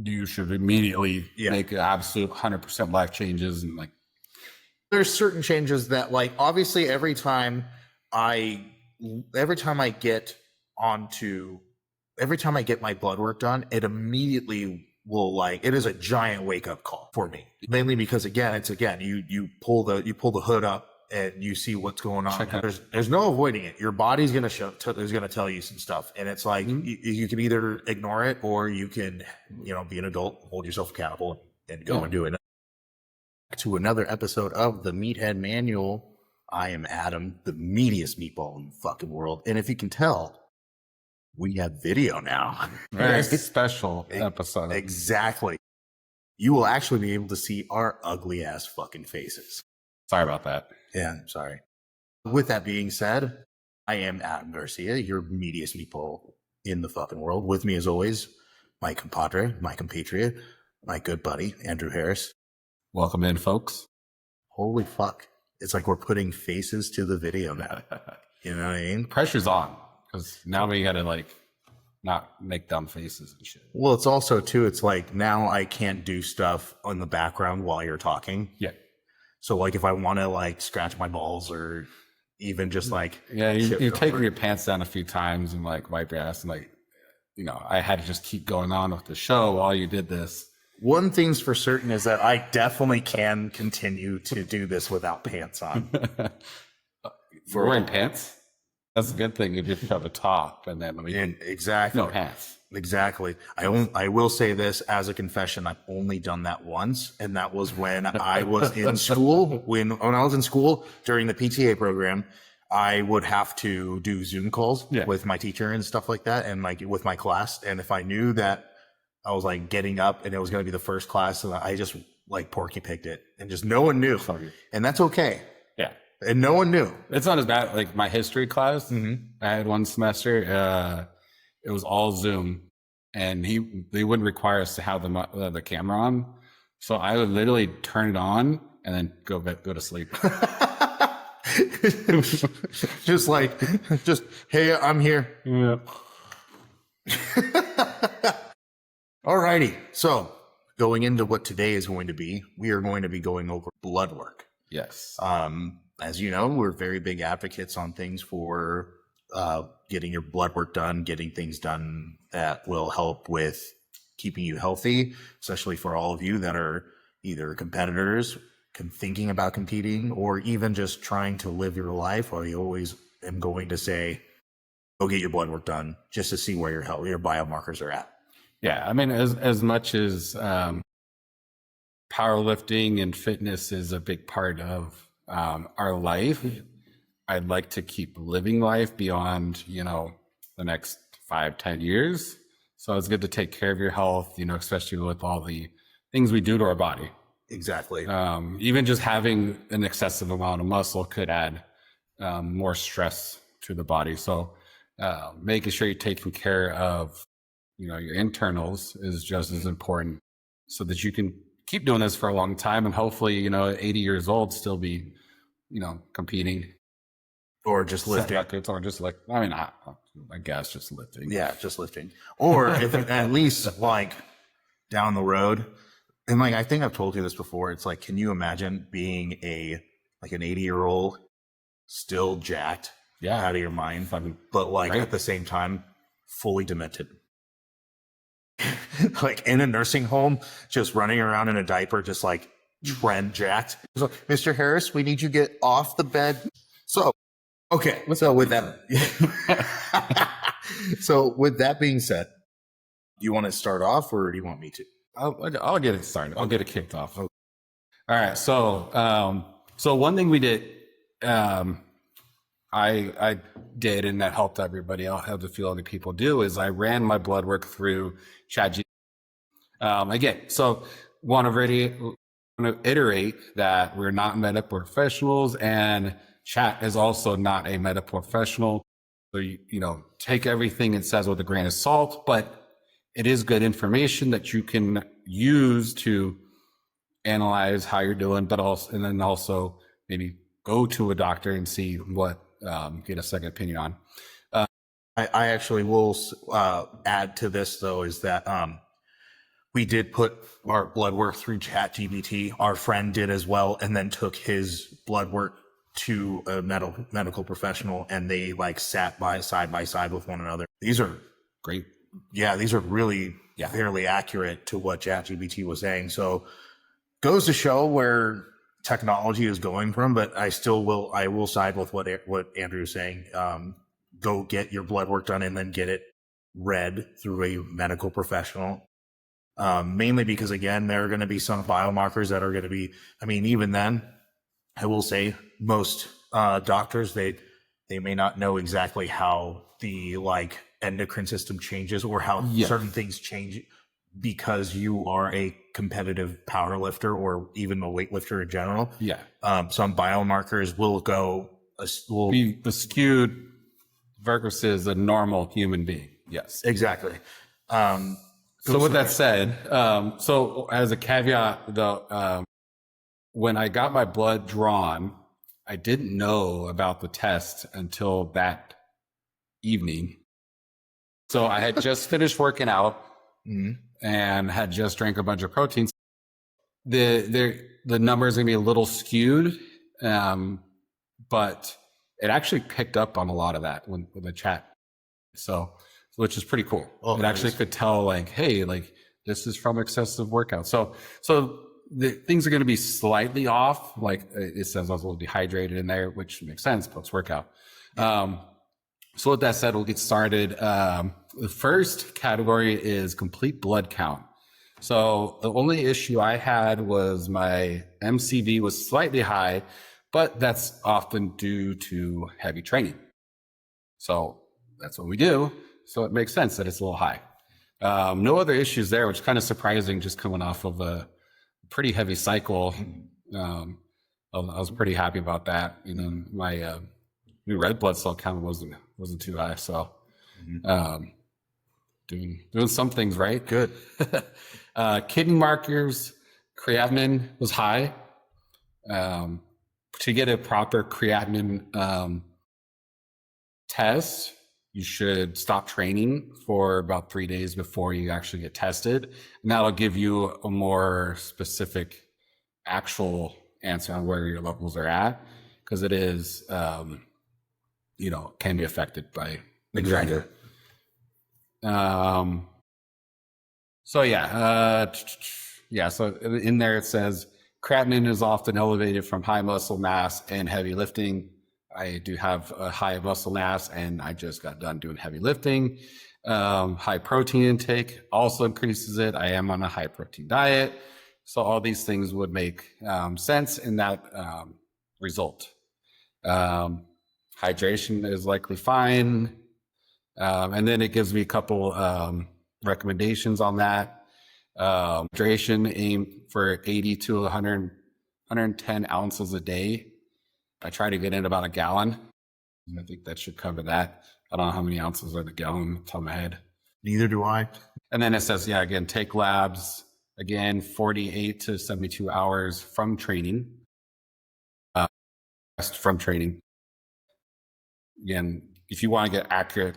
you should immediately make an absolute 100% life changes. And like, there's certain changes that, like, obviously every time I get my blood work done, it immediately will, like, it is a giant wake up call for me, mainly because you pull the hood up and you see what's going on. There's no avoiding it. Your body's going to tell you some stuff. And it's like, you can either ignore it, or you can, be an adult, hold yourself accountable, and go and do it. To another episode of the Meathead Manual. I am Adam, the meatiest meatball in the fucking world. And if you can tell, we have video now. Very special episode. Exactly. You will actually be able to see our ugly ass fucking faces. Sorry about that. Yeah, I'm sorry. With that being said, I am Adam Garcia, your meatiest meatball in the fucking world. With me as always, my compadre, my compatriot, my good buddy, Andrew Harris. Welcome in, folks. Holy fuck. It's like we're putting faces to the video now. You know what I mean? Pressure's on, because now we gotta, like, not make dumb faces and shit. Well, it's also, too, it's like now I can't do stuff on the background while you're talking. Yeah. So, like, if I want to, like, scratch my balls or even just, like... Yeah, you're taking your pants down a few times and, like, wipe your ass. And, like, I had to just keep going on with the show while you did this. One thing's for certain is that I definitely can continue to do this without pants on. For wearing pants? That's a good thing. You just have a top and then exactly. No pants. Exactly. I will say this as a confession. I've only done that once, and that was when I was in school. When I was in school during the PTA program, I would have to do Zoom calls with my teacher and stuff like that, and like with my class. And if I knew that I was like getting up and it was going to be the first class, and I just like porky picked it, and just no one knew, and that's okay. Yeah. And no one knew. It's not as bad. Like my history class, I had one semester. It was all Zoom, and they wouldn't require us to have the camera on, so I would literally turn it on and then go to sleep. just hey, I'm here. Yeah. Alrighty. So going into what today is going to be, we are going to be going over blood work. Yes. As you know, we're very big advocates on things for getting your blood work done, getting things done that will help with keeping you healthy, especially for all of you that are either competitors, thinking about competing, or even just trying to live your life. I always am going to say, go get your blood work done just to see where your biomarkers are at. Yeah, I mean, as much as powerlifting and fitness is a big part of our life, I'd like to keep living life beyond, the next 5-10 years. So it's good to take care of your health, especially with all the things we do to our body. Exactly. Even just having an excessive amount of muscle could add more stress to the body. So making sure you're taking care of, your internals is just as important, so that you can keep doing this for a long time and hopefully, 80 years old, still be, competing. Or just lifting. Or just like, I guess just lifting. Yeah, just lifting. Or if at least like down the road. And like, I think I've told you this before. It's like, can you imagine being an 80-year-old still jacked out of your mind, but like at the same time, fully demented? Like in a nursing home, just running around in a diaper, just like trend jacked. So, Mr. Harris, we need you to get off the bed. So, okay. So with that, with that being said, do you want to start off, or do you want me to? I'll get it started. I'll get it kicked off. Okay. All right. So one thing we did, I did, and that helped everybody. I'll have to feel other people do, is I ran my blood work through ChatGPT. Again, so want to iterate that we're not medical professionals, and Chat is also not a medical professional. So, take everything it says with a grain of salt, but it is good information that you can use to analyze how you're doing, but also maybe go to a doctor and see what, get a second opinion on. I actually will add to this, though, is that we did put our blood work through ChatGPT. Our friend did as well, and then took his blood work to a medical professional, and they like sat side by side with one another. These are Great. yeah, these are really fairly accurate to what ChatGPT was saying. So goes to show where technology is going from, but I will side with what Andrew is saying. Go get your blood work done and then get it read through a medical professional. Mainly because, again, there are going to be some biomarkers that are going to be, I mean, even then, I will say most doctors, they may not know exactly how the like endocrine system changes or how certain things change because you are a competitive power lifter or even a weightlifter in general. Yeah. Some biomarkers will be skewed versus a normal human being. Yes. Exactly. So with that said, so as a caveat though, when I got my blood drawn, I didn't know about the test until that evening. So I had just finished working out and had just drank a bunch of proteins. The numbers are gonna be a little skewed, but it actually picked up on a lot of that with the chat. So, which is pretty cool. Oh, it actually could tell like, hey, like this is from excessive workout. So the things are going to be slightly off. Like it says I was a little dehydrated in there, which makes sense post workout. So with that said, we'll get started. The first category is complete blood count. So the only issue I had was my MCV was slightly high, but that's often due to heavy training. So that's what we do. So it makes sense that it's a little high. No other issues there, which is kind of surprising just coming off of a pretty heavy cycle. I was pretty happy about that. You know, my new red blood cell count wasn't too high. So doing some things right. Good. Kidney markers, creatinine was high. To get a proper creatinine test, you should stop training for about 3 days before you actually get tested. And that'll give you a more specific actual answer on where your levels are at. Because it is, can be affected by the grinder. So in there it says creatinine is often elevated from high muscle mass and heavy lifting. I do have a high muscle mass and I just got done doing heavy lifting. High protein intake also increases it. I am on a high protein diet. So all these things would make sense in that result. Hydration is likely fine. And then it gives me a couple recommendations on that. Hydration, aim for 80 to 110 ounces a day. I try to get in about a gallon. I think that should cover that. I don't know how many ounces are in a gallon off the top of my head. Neither do I. And then it says, again, take labs, again, 48 to 72 hours from training. Rest from training. Again, if you want to get accurate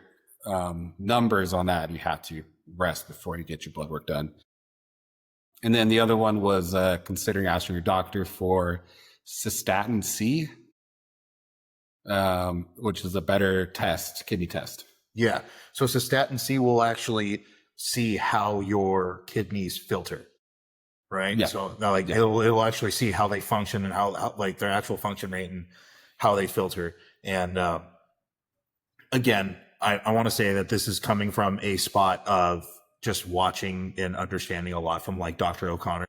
numbers on that, you have to rest before you get your blood work done. And then the other one was considering asking your doctor for cystatin C, which is a better test, kidney test. Yeah. So cystatin C will actually see how your kidneys filter, right? Yeah. So it'll actually see how they function and how like their actual function rate and how they filter. And again, I want to say that this is coming from a spot of just watching and understanding a lot from like Dr. O'Connor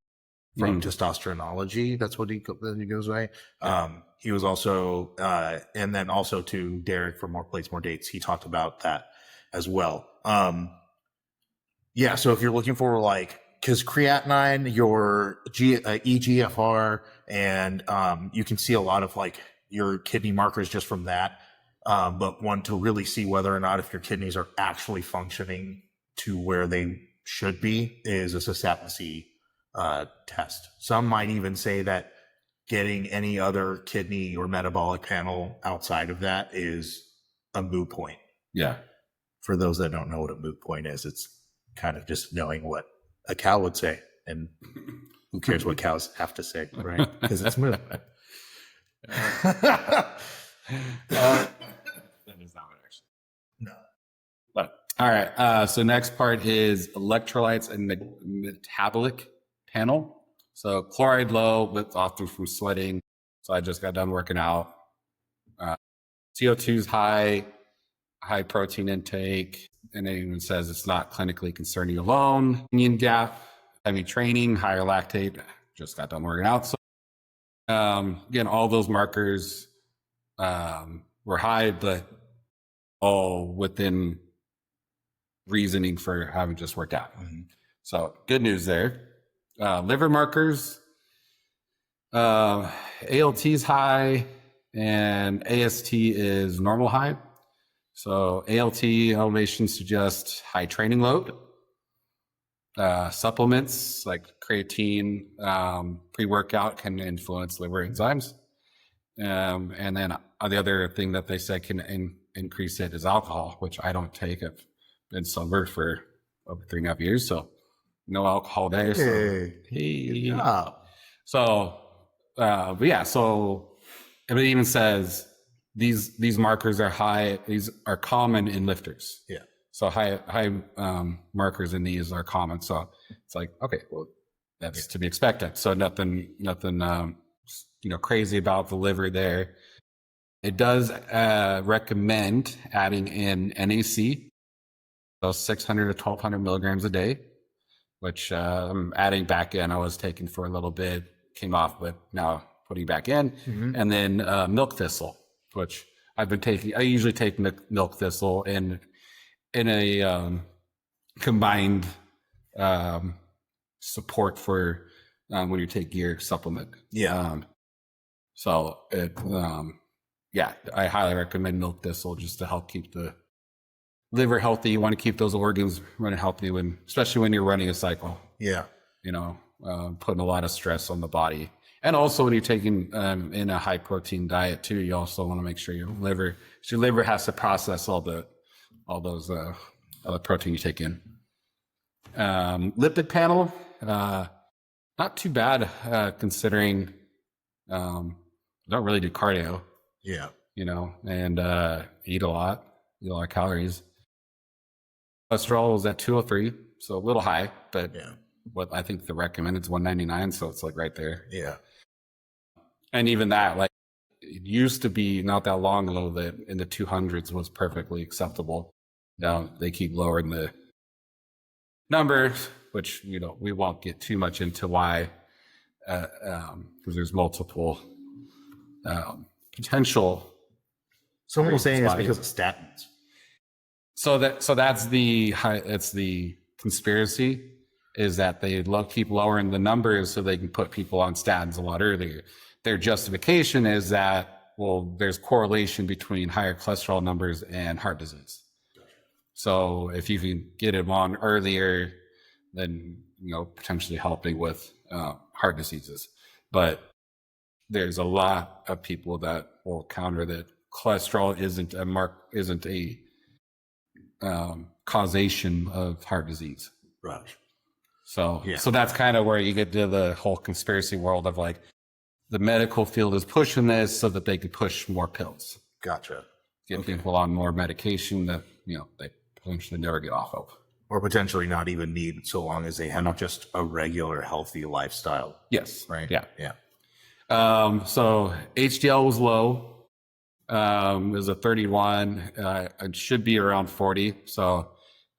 from testosteronology. That's what he goes by. He was also, and then also to Derek for More Plates, More Dates. He talked about that as well. So if you're looking for like, because creatinine, your EGFR, and you can see a lot of like your kidney markers just from that. But one to really see whether or not if your kidneys are actually functioning to where they should be is a cystatin C test. Some might even say that getting any other kidney or metabolic panel outside of that is a moot point. Yeah. For those that don't know what a moot point is, it's kind of just knowing what a cow would say. And who cares what cows have to say, right? Because it's moo. That is not what actually. No. But all right. So next part is electrolytes and metabolic panel. So chloride low, with often from sweating. So I just got done working out. CO2 is high protein intake, and it even says it's not clinically concerning alone. Union gap, heavy training, higher lactate. Just got done working out. So again, all those markers were high, but all within reasoning for having just worked out. Mm-hmm. So good news there. Liver markers, ALT is high and AST is normal high. So ALT elevation suggests high training load. Supplements like creatine, pre-workout can influence liver enzymes. And then the other thing that they said can increase it is alcohol, which I don't take. I've been sober for over 3.5 years, so no alcohol there. Hey. So, but yeah, so it even says these markers are high. These are common in lifters. Yeah. So high markers in these are common. So it's like, okay, well, that's to be expected. So nothing crazy about the liver there. It does recommend adding in NAC, so 600 to 1,200 milligrams a day, which I'm adding back in. I was taking for a little bit, came off, but now putting back in. Mm-hmm. And then milk thistle, which I've been taking. I usually take milk thistle in a combined support for when you take your supplement. Yeah. So it, I highly recommend milk thistle just to help keep the liver healthy. You want to keep those organs running healthy especially when you're running a cycle. Yeah. Putting a lot of stress on the body. And also when you're taking in a high protein diet too, you also want to make sure your liver has to process all those other protein you take in. Lipid panel, not too bad considering I don't really do cardio. Yeah. And eat a lot of calories. Cholesterol is at 203, so a little high, but what I think the recommended is 199, so it's like right there. Yeah. And even that, like, it used to be not that long ago that in the 200s was perfectly acceptable. Now they keep lowering the numbers, which we won't get too much into why, because there's multiple potential. Some people saying it's because of statins. So that's the conspiracy, is that they keep lowering the numbers so they can put people on statins a lot earlier. Their justification is that, well, there's correlation between higher cholesterol numbers and heart disease. So if you can get them on earlier, then potentially helping with heart diseases. But there's a lot of people that will counter that cholesterol isn't a causation of heart disease. Right. So that's kind of where you get to the whole conspiracy world of like the medical field is pushing this so that they could push more pills. Gotcha. Get people on more medication that they potentially never get off of, or potentially not even need, so long as they have just a regular healthy lifestyle. Yes. Right. Yeah. So HDL was low. It was a 31. It should be around 40. So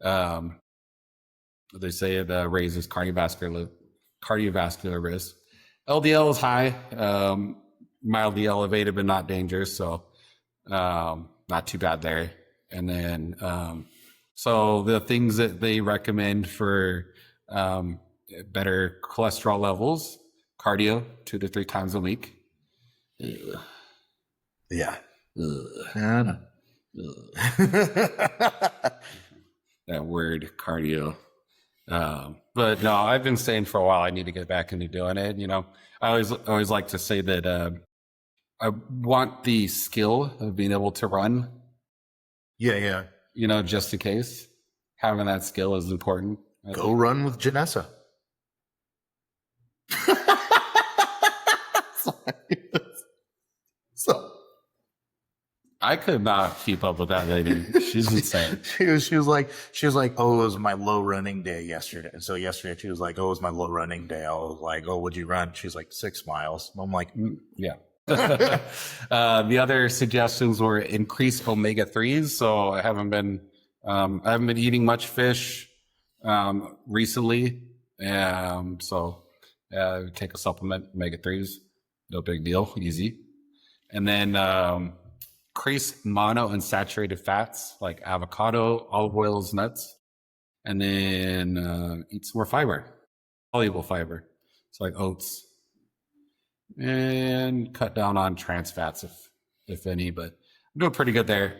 they say it raises cardiovascular risk. LDL is high, mildly elevated, but not dangerous. So not too bad there. And then so the things that they recommend for better cholesterol levels: cardio 2 to 3 times a week. Yeah. That word cardio. But no, I've been saying for a while I need to get back into doing it. I always like to say that I want the skill of being able to run. Yeah. Just in case. Having that skill is important. Go run with Janessa. So I could not keep up with that lady. She's insane. she was like, oh, it was my low running day yesterday. And so yesterday she was like, oh, it was my low running day. I was like, oh, what'd you run? She's like 6 miles. I'm like, Yeah. The other suggestions were increase omega-3s. So I haven't been eating much fish recently. So take a supplement, omega-3s, no big deal, easy. And then increase monounsaturated fats like avocado, olive oils, nuts, and then eat some more fiber, soluble fiber, so like oats, and cut down on trans fats if any. But I'm doing pretty good there.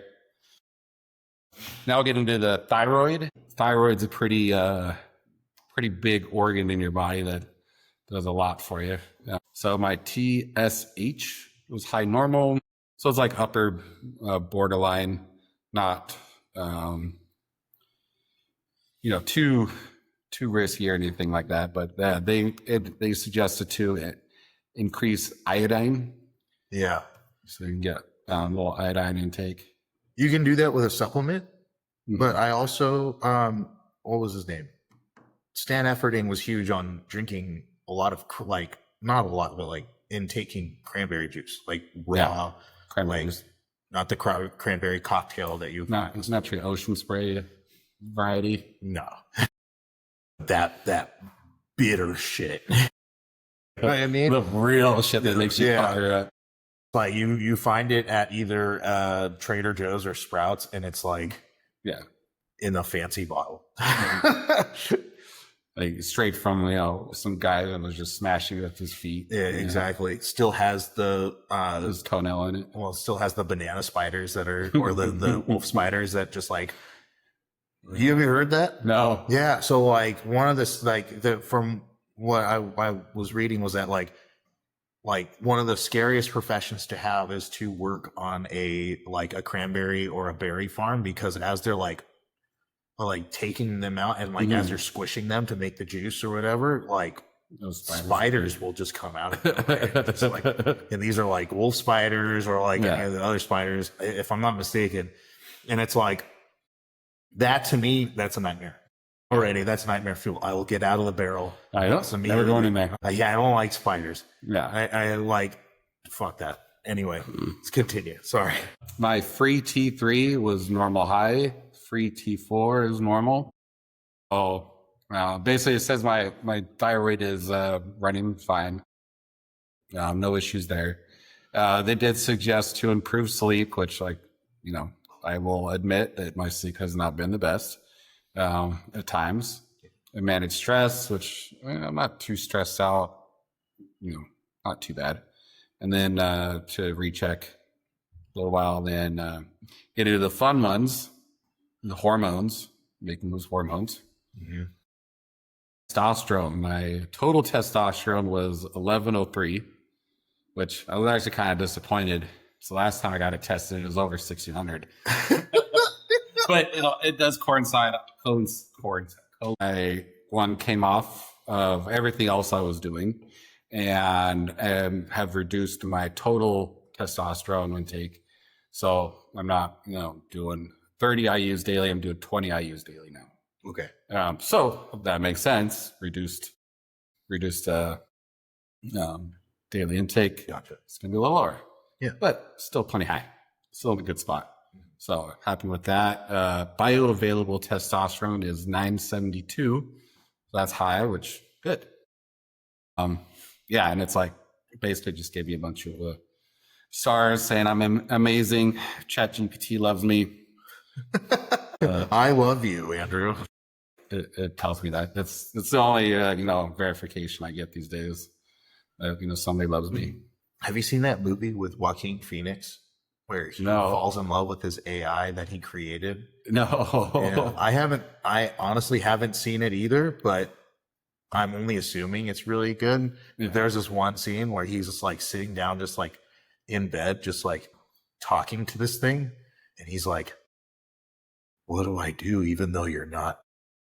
Now we'll get into the thyroid. Thyroid's a pretty big organ in your body that does a lot for you. Yeah. So my TSH was high normal. So it's like upper borderline, not too risky or anything like that. But they suggested to increase iodine. yeah, So you can get a little iodine intake. you can do that with a supplement. Mhm. But I also, what was his name? Stan Efferding was huge on drinking a lot of not a lot, but like taking cranberry juice, like raw, Cranberries. not the cranberry cocktail that you. No, it's not your ocean spray variety. No, that bitter shit. You know what I mean? The real shit that makes you fire up. Like you find it at either Trader Joe's or Sprouts, and it's like in a fancy bottle. Like straight from some guy that was just smashing with his feet. Yeah, exactly. Still has the his toenail in it. Well, it still has the banana spiders that are, or the wolf spiders that just like. You ever heard that? No. Yeah. So like one of this, from what I was reading was that like one of the scariest professions to have is to work on a cranberry or a berry farm, because as they're like taking them out and as they're squishing them to make the juice or whatever, like those spiders will just come out of it. And these are like wolf spiders or any of the other spiders, if I'm not mistaken. And it's like, that to me, that's a nightmare. Already, that's nightmare fuel. I will get out of the barrel. I know. Never going in there. I don't like spiders. Yeah. I fuck that. Anyway, let's continue. Sorry. My free T3 was normal high. Free T4 is normal. Oh, basically it says my thyroid is running fine. No issues there. They did suggest to improve sleep, which I will admit that my sleep has not been the best at times. And manage stress, which I'm not too stressed out, not too bad. And then to recheck a little while, then get into the fun ones, the hormones, making those hormones. Mm-hmm. Testosterone. My total testosterone was 1103, which I was actually kind of disappointed. So last time I got it tested, it was over 1600. But it does coincide. One came off of everything else I was doing, and have reduced my total testosterone intake. So I'm not, doing 30 IUs daily. I'm doing 20 IUs daily now. Okay. So that makes sense. Reduced daily intake. Gotcha. It's gonna be a little lower. Yeah, but still plenty high. Still in a good spot. So happy with that. Bioavailable testosterone is 972. So that's high, which good. And it's like basically just gave me a bunch of stars saying I'm amazing. ChatGPT loves me. I love you, Andrew. It tells me that. It's the only verification I get these days. Somebody loves me. Have you seen that movie with Joaquin Phoenix where he falls in love with his AI that he created? No. Yeah, I haven't. I honestly haven't seen it either, but I'm only assuming it's really good. Yeah. There's this one scene where he's just like sitting down, just like in bed, just like talking to this thing. And he's like, what do I do even though you're not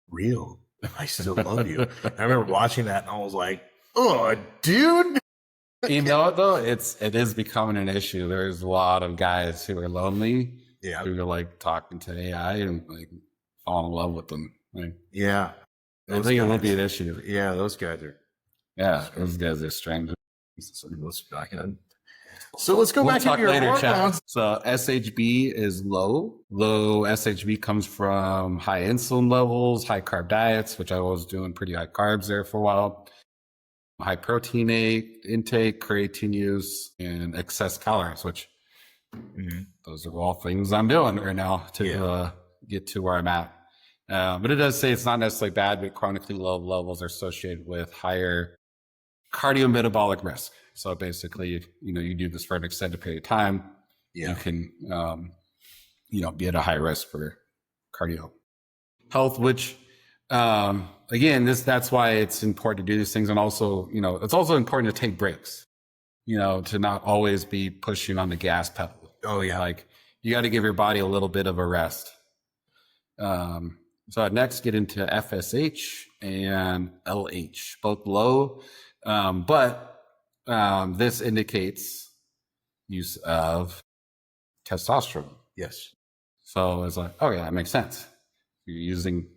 real? I still love you. I remember watching that and I was like, oh, dude. You know what though? It is becoming an issue. There's a lot of guys who are lonely, Yeah. who are like talking to AI and like fall in love with them. Like, Yeah. I think it will be an issue. Yeah, those guys are. Yeah, those guys are strange. So let's go We'll back talk into your later, hormones. chat. So SHB is low. Low SHB comes from high insulin levels, high carb diets, which I was doing pretty high carbs there for a while. High protein intake, creatine use, and excess calories, which those are all things I'm doing right now to get to where I'm at. But it does say it's not necessarily bad, but chronically low levels are associated with higher cardiometabolic risk. So basically, if you do this for an extended period of time, you can be at a high risk for cardio health, which again, that's why it's important to do these things. And also, it's also important to take breaks, to not always be pushing on the gas pedal. Oh yeah. Like you got to give your body a little bit of a rest. So I'd next get into FSH and LH, both low, but this indicates use of testosterone. Yes. So it's like, okay, that makes sense. You're using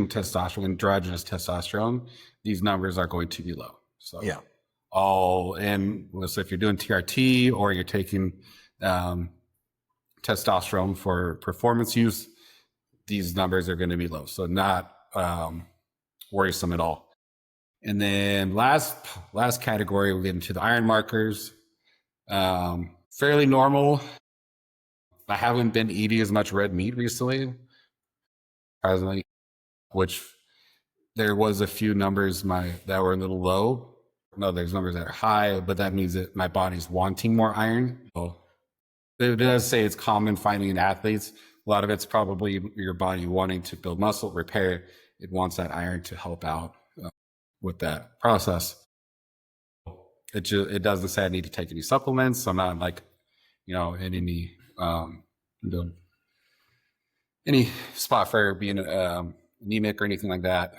testosterone, androgynous testosterone, these numbers are going to be low. So Yeah. so if you're doing TRT or you're taking testosterone for performance use, these numbers are going to be low. So not worrisome at all. And then last category, we get into the iron markers. Fairly normal. I haven't been eating as much red meat recently, surprisingly, which there was a few numbers that were a little low. No, there's numbers that are high, but that means that my body's wanting more iron. So it does say it's common finding in athletes. A lot of it's probably your body wanting to build muscle, repair. It wants that iron to help out with that process. It doesn't say I need to take any supplements. So I'm not like, in any spot for being anemic or anything like that.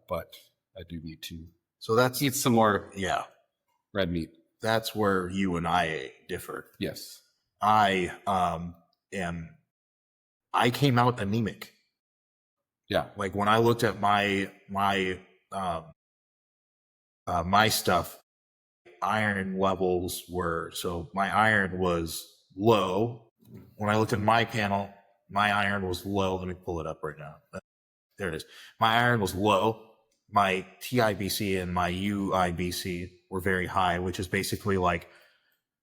But I do need to eat some more red meat. That's where you and I differ. Yes. I came out anemic. Yeah. Like when I looked at my stuff, iron levels my iron was low. When I looked at my panel, my iron was low. Let me pull it up right now. There it is. My iron was low. My TIBC and my UIBC were very high, which is basically like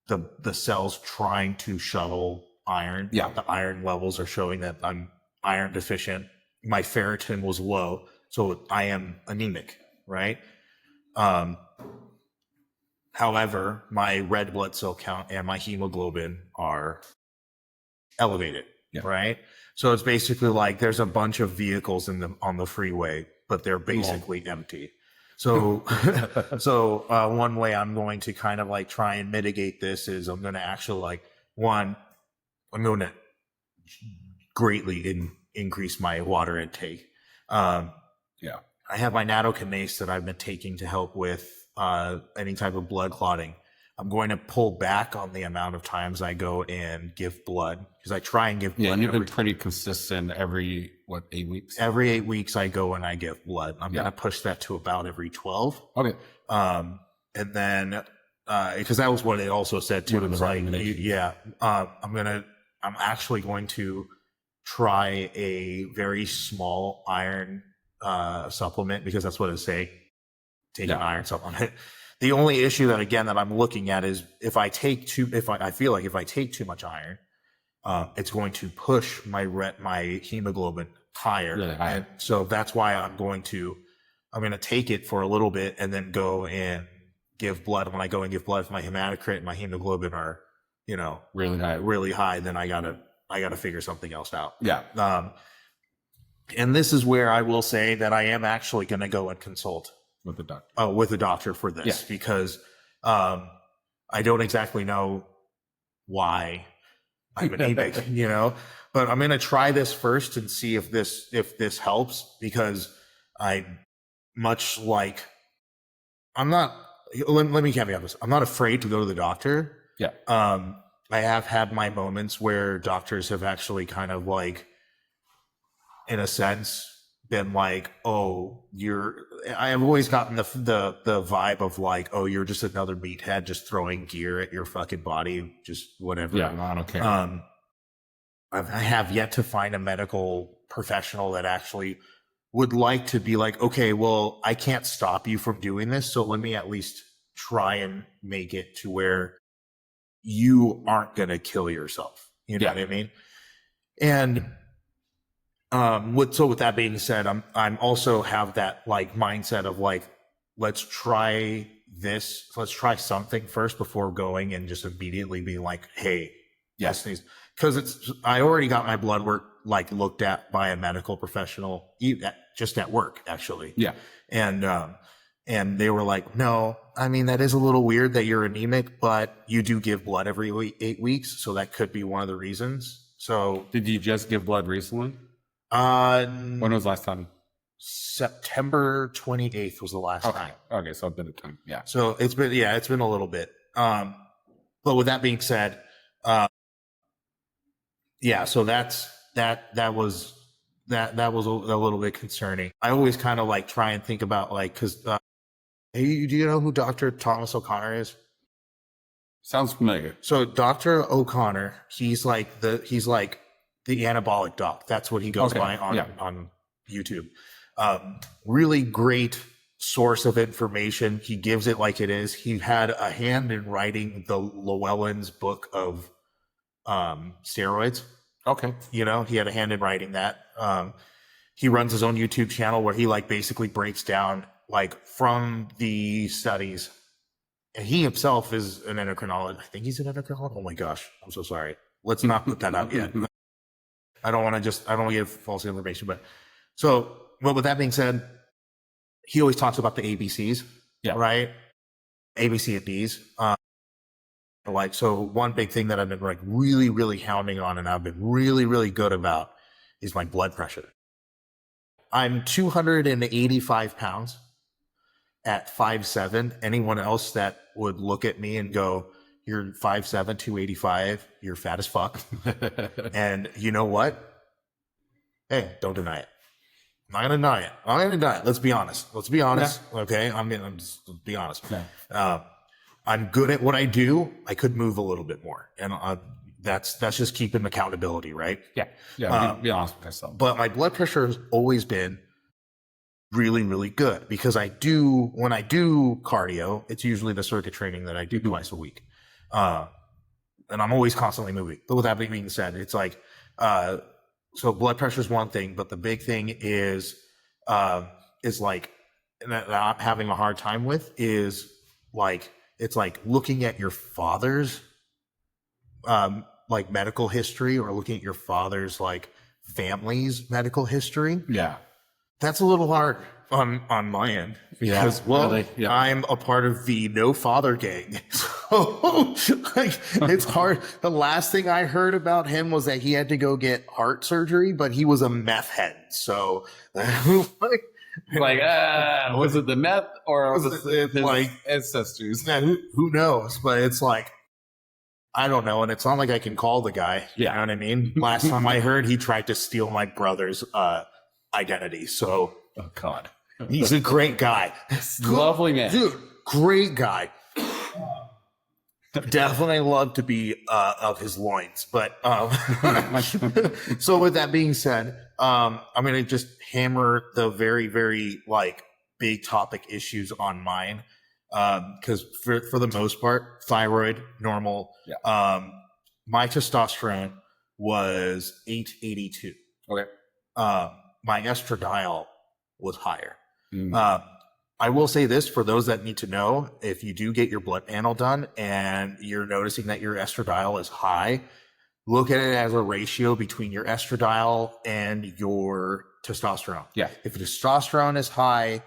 the cells trying to shuttle iron. Yeah. The iron levels are showing that I'm iron deficient. My ferritin was low, so I am anemic, right? However, my red blood cell count and my hemoglobin are elevated, right? So it's basically like there's a bunch of vehicles on the freeway, but they're basically empty. So, one way I'm going to kind of like try and mitigate this is I'm going to actually I'm going to greatly increase my water intake. I have my nattokinase that I've been taking to help with any type of blood clotting. I'm going to pull back on the amount of times I go and give blood because I try and give blood. Yeah, you've been pretty consistent every 8 weeks? Every 8 weeks I go and I give blood. I'm going to push that to about every 12. Okay. And then because that was what it also said too. It was like, I'm actually going to try a very small iron supplement because that's what it say. Take an iron supplement. The only issue that I'm looking at is if I take too much iron, it's going to push my hemoglobin higher. Really high. And so that's why I'm going to take it for a little bit and then go and give blood. When I go and give blood, if my hematocrit and my hemoglobin are, really high, then I gotta figure something else out. Yeah. And this is where I will say that I am actually going to go and consult with the doctor. With the doctor for this because I don't exactly know why I'm anemic, but I'm going to try this first and see if this helps because I'm not let me caveat this. I'm not afraid to go to the doctor. Yeah. I have had my moments where doctors have actually kind of like, in a sense, been like, "Oh, I have always gotten the vibe of like, "Oh, you're just another meathead just throwing gear at your fucking body, just whatever." Yeah, no, I don't care. I have yet to find a medical professional that actually would like to be like, "Okay, well, I can't stop you from doing this, so let me at least try and make it to where you aren't going to kill yourself." You know what I mean? And with that being said, I'm also have that like mindset of like, let's try something first before going and just immediately being like, hey, yes, because I already got my blood work like looked at by a medical professional just at work actually. Yeah. And they were like, no, I mean, that is a little weird that you're anemic, but you do give blood every 8 weeks. So that could be one of the reasons. So did you just give blood recently? When was last time? September 28th was the last time. Okay. So a bit of time. Yeah. So it's been a little bit. But with that being said, so that was a little bit concerning. I always kind of like try and think about like, cause, hey, do you know who Dr. Thomas O'Connor is? Sounds familiar. So Dr. O'Connor, he's like the anabolic doc. That's what he goes by on YouTube. Really great source of information. He gives it like it is. He had a hand in writing the Llewellyn's book of steroids. Okay. You know, he had a hand in writing that. He runs his own YouTube channel where he like basically breaks down like from the studies. And he himself is an endocrinologist. I think he's an endocrinologist. Oh my gosh. I'm so sorry. Let's not put that out yet. I don't want to give false information, but with that being said, he always talks about the ABCs, right? A, B, C, and D's. So one big thing that I've been like really, really hounding on and I've been really, really good about is my blood pressure. I'm 285 pounds at 5'7". Anyone else that would look at me and go, you're 5'7", 285, you're fat as fuck. And you know what? Hey, don't deny it. I'm not gonna deny it. Let's be honest. Yeah. Okay. Let's be honest. Yeah. I'm good at what I do. I could move a little bit more. And that's just keeping accountability, right? Yeah. Yeah. Be honest with myself. But my blood pressure has always been really, really good because when I do cardio, it's usually the circuit training that I do twice a week. And I'm always constantly moving. But with that being said, it's like, so blood pressure is one thing, but the big thing is like, that I'm having a hard time with is like, it's like looking at your father's, like medical history or looking at your father's like family's medical history. Yeah. That's a little hard on my end because I'm a part of the no father gang. So like, it's hard. The last thing I heard about him was that he had to go get heart surgery, but he was a meth head. So was it the meth or was it his like ancestors? Who knows? But it's like, I don't know. And it's not like I can call the guy. You know what I mean? Last time I heard, he tried to steal my brother's identity. So, oh God, he's a great guy. Lovely man. Dude, great guy. Definitely love to be of his loins. But so with that being said, I'm going to just hammer the very, very like big topic issues on mine. Because for the most part, thyroid, normal. Yeah. My testosterone was 882. Okay. My estradiol was higher. I will say this for those that need to know, if you do get your blood panel done and you're noticing that your estradiol is high, look at it as a ratio between your estradiol and your testosterone. Yeah. If your testosterone is high,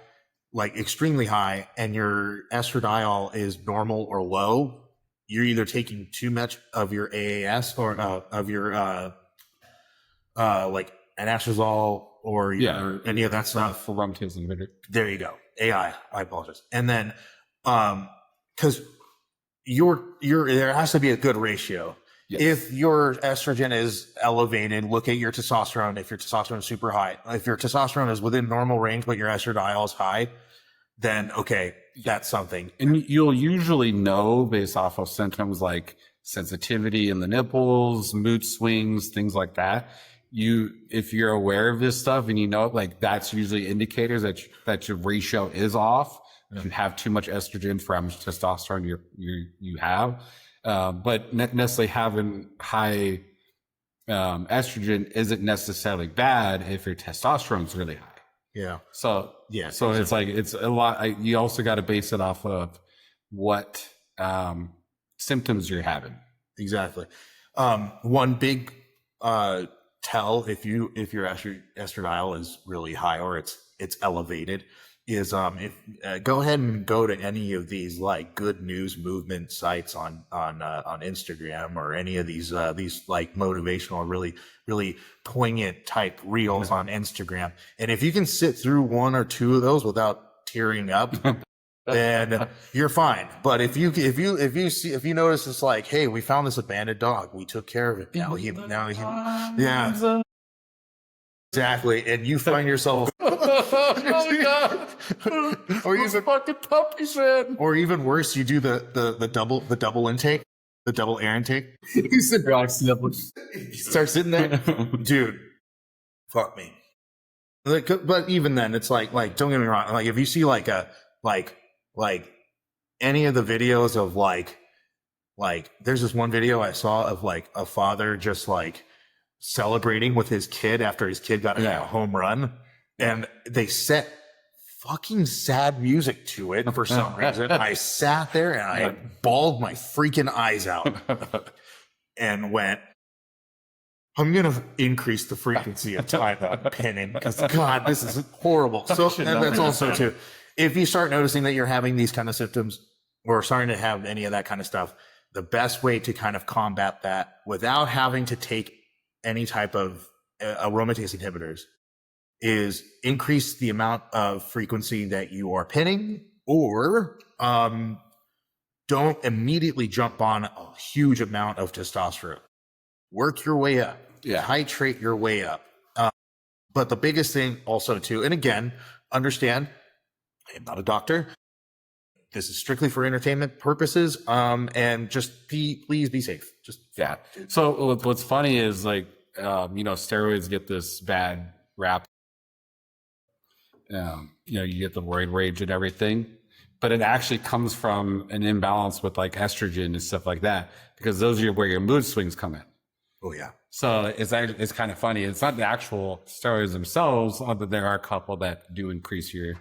like extremely high, and your estradiol is normal or low, you're either taking too much of your AAS or of your like anastrozole or any of that stuff. For aromatase inhibitor. There you go. I apologize. And then Because there has to be a good ratio. Yes. If your estrogen is elevated, look at your testosterone. If your testosterone is super high, if your testosterone is within normal range, but your estradiol is high, then okay, that's something. And you'll usually know based off of symptoms like sensitivity in the nipples, mood swings, things like that. If you're aware of this stuff and you know, like that's usually indicators that your ratio is off. Yeah. If you have too much estrogen for how much testosterone you have. But not necessarily having high estrogen isn't necessarily bad if your testosterone is really high. Yeah. So it's like it's a lot. You also got to base it off of what symptoms you're having. Exactly. One big tell if your estradiol is really high or it's elevated is go ahead and go to any of these like good news movement sites on Instagram or any of these like motivational, really poignant type reels on Instagram. And if you can sit through one or two of those without tearing up, then you're fine. But if you notice it's like, hey, we found this abandoned dog, we took care of it. Yeah. Exactly, and you find yourself, oh God, or even fucking puppy shit, or even worse, you do the double intake, the double air intake. You start sitting there, dude. Fuck me. But even then, it's like don't get me wrong. Like if you see like any of the videos of like there's this one video I saw of like a father just like celebrating with his kid after his kid got a home run, and they set fucking sad music to it for some reason. I sat there and I bawled my freaking eyes out and went, I'm gonna increase the frequency of time I'm pinning because God, this is horrible. So and that's also too, if you start noticing that you're having these kind of symptoms or starting to have any of that kind of stuff, the best way to kind of combat that without having to take any type of aromatase inhibitors is increase the amount of frequency that you are pinning, or don't immediately jump on a huge amount of testosterone. Work your way up. Yeah. Titrate your way up. But the biggest thing also too, and again, understand, I am not a doctor. This is strictly for entertainment purposes. And just please be safe. Yeah. So what's funny is like, steroids get this bad rap. You get the roid rage and everything, but it actually comes from an imbalance with like estrogen and stuff like that, because those are where your mood swings come in. Oh yeah. So it's kind of funny. It's not the actual steroids themselves, although there are a couple that do increase your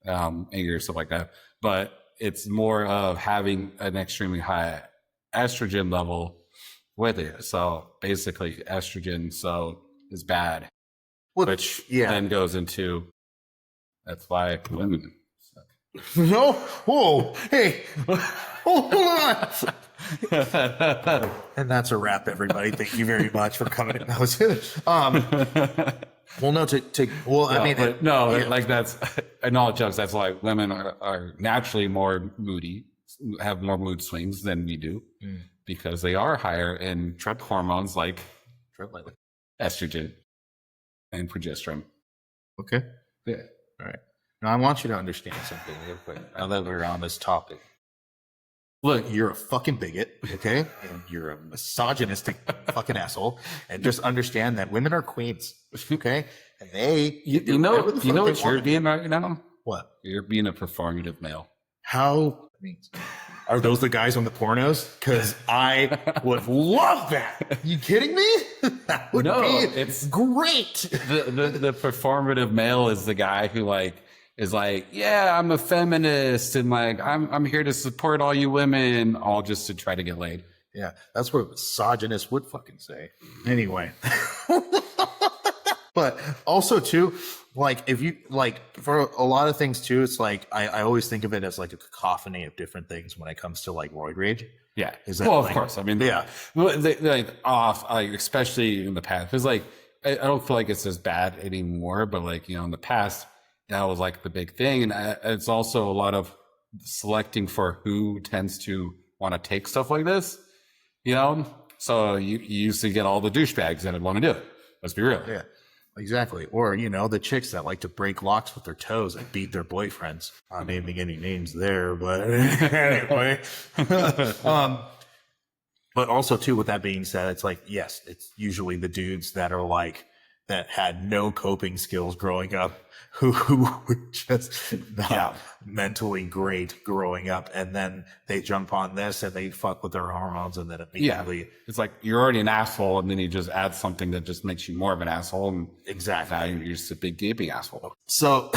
anger, stuff like that. But it's more of having an extremely high estrogen level with it. So basically estrogen is bad, which then goes into, that's why women suck. No, whoa, hey, hold on. And that's a wrap, everybody. Thank you very much for coming. Like that's, and all jokes. That's like women are naturally more moody, have more mood swings than we do. Because they are higher in hormones like estrogen and progesterone. Okay. Yeah. All right. Now I want you to understand something real quick. Now that we're on this topic. Look, you're a fucking bigot, okay? And you're a misogynistic fucking asshole. And just understand that women are queens, okay? And you know what you're being right now? What? You're being a performative male. How? Are those the guys on the pornos? Because I would love that. You kidding me? That would be it's great. The performative male is the guy who is like, yeah, I'm a feminist and like I'm here to support all you women, all just to try to get laid. Yeah, that's what a misogynist would fucking say. Anyway. But also too, like if you like for a lot of things too, it's like I always think of it as like a cacophony of different things when it comes to like roid rage. Yeah. Of course. I mean, yeah. Especially in the past, because like I don't feel like it's as bad anymore, but like in the past that was like the big thing, and it's also a lot of selecting for who tends to want to take stuff like this, you know? So you used to get all the douchebags that would want to do it. Let's be real. Yeah, exactly. Or, the chicks that like to break locks with their toes and beat their boyfriends. Not naming any names there, but anyway. But also, too, with that being said, it's like, yes, it's usually the dudes that are like, that had no coping skills growing up, who were just not mentally great growing up, and then they jump on this and they fuck with their hormones, and then immediately it's like you're already an asshole, and then you just add something that just makes you more of an asshole, and exactly now you're just a big gaping asshole. So,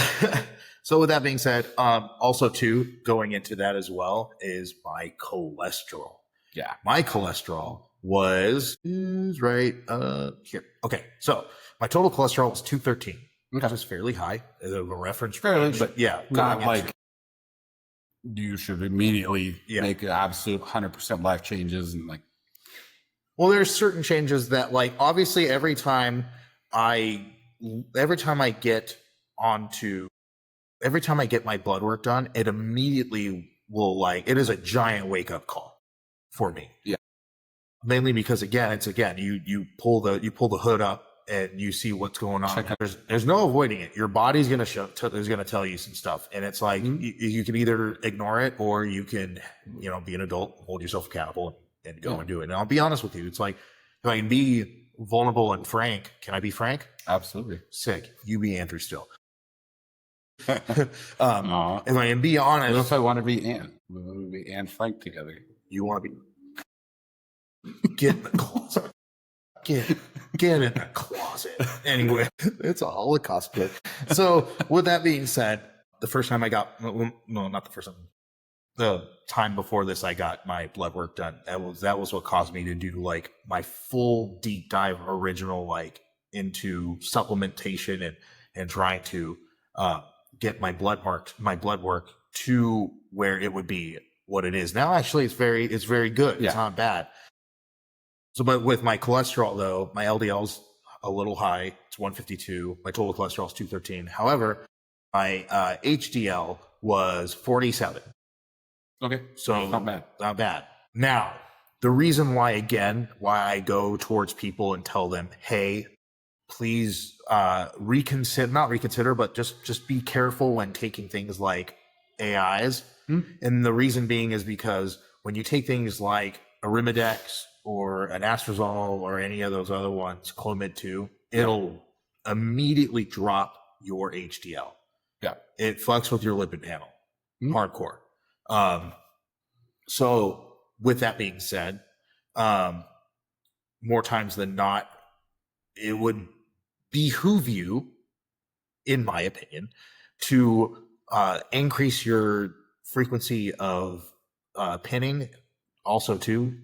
so with that being said, also too, going into that as well is my cholesterol. Yeah, my cholesterol is right here. Okay, so my total cholesterol was 213. Which is fairly high as a reference range, but yeah, not like you should immediately make an absolute 100% life changes and like. Well, there's certain changes that, like, obviously every time I get my blood work done, it immediately will, like, it is a giant wake up call for me. Yeah. Mainly because you pull the hood up and you see what's going on. There's no avoiding it. Your body's gonna tell you some stuff, and it's like you can either ignore it or you can be an adult, hold yourself accountable, and go and do it. And I'll be honest with you, it's like if I can be vulnerable and frank, can I be frank? Absolutely. Sick. You be Andrew still. If I can be honest, what if I want to be Anne? We want to be Anne Frank together. You want to be get in the closet. Get in the closet. Anyway, it's a Holocaust bit. So with that being said, the first time I got, no, not the first time, the time before this, I got my blood work done. That was what caused me to do like my full deep dive original, like into supplementation and trying to get my blood work to where it would be what it is now. Actually, it's very good. It's not bad. So, but with my cholesterol though, my LDL's a little high. It's 152. My total cholesterol is 213. However, my HDL was 47. Okay. So not bad. Not bad. Now, the reason why I go towards people and tell them, hey, please not reconsider, but just be careful when taking things like AIs. And the reason being is because when you take things like Arimidex or an Anastrozole or any of those other ones, Clomid 2, it'll immediately drop your HDL. Yeah. It fucks with your lipid panel. Hardcore. So with that being said, more times than not, it would behoove you, in my opinion, to increase your frequency of pinning. Also, to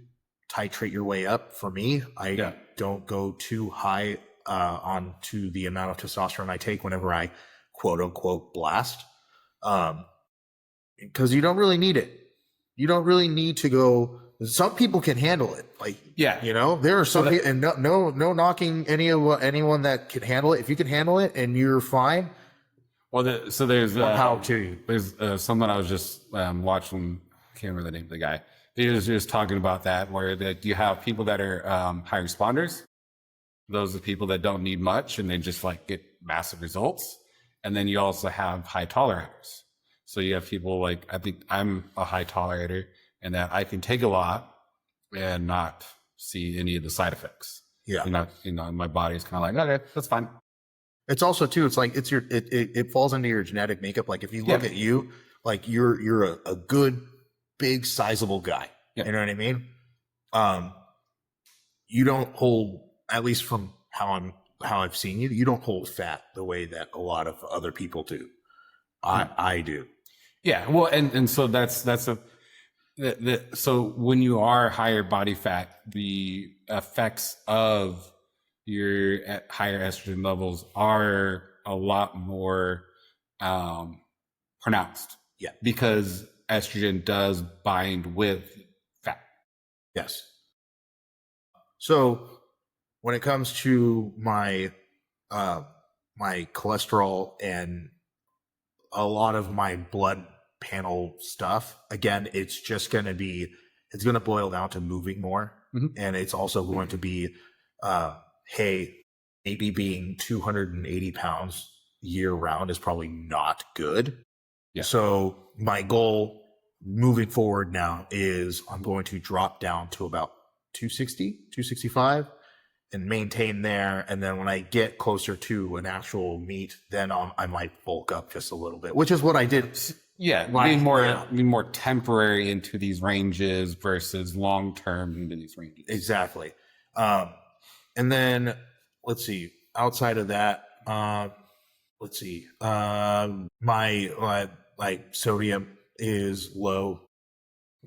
titrate your way up. For me, I don't go too high onto the amount of testosterone I take whenever I quote unquote blast, because you don't really need it. You don't really need to go. Some people can handle it. Like, there are some, and no knocking anyone that can handle it. If you can handle it and you're fine. Well, there's there's someone I was just watching. I can't remember the name of the guy. He was just talking about that, where that you have people that are high responders. Those are people that don't need much and they just like get massive results. And then you also have high tolerators. So you have people like, I think I'm a high tolerator, and that I can take a lot and not see any of the side effects. Yeah. My body's kind of like, okay, that's fine. It's also too, it's like, it falls into your genetic makeup. Like if you look at you, like you're a good, big, sizable guy. You know what I mean? You don't hold, at least from how I've seen you, you don't hold fat the way that a lot of other people do. I do. Yeah. Well, and so so when you are higher body fat, the effects of your higher estrogen levels are a lot more pronounced. Yeah. Because estrogen does bind with fat. Yes. So when it comes to my my cholesterol and a lot of my blood panel stuff. Again, it's going to boil down to moving more. And it's also going to be, hey, maybe being 280 pounds year round is probably not good. Yeah. So my goal moving forward now is I'm going to drop down to about 260, 265 and maintain there. And then when I get closer to an actual meet, then I might bulk up just a little bit, which is what I did. Yeah. Being more temporary into these ranges versus long-term into these ranges. Exactly. And then let's see, outside of that, my sodium is low.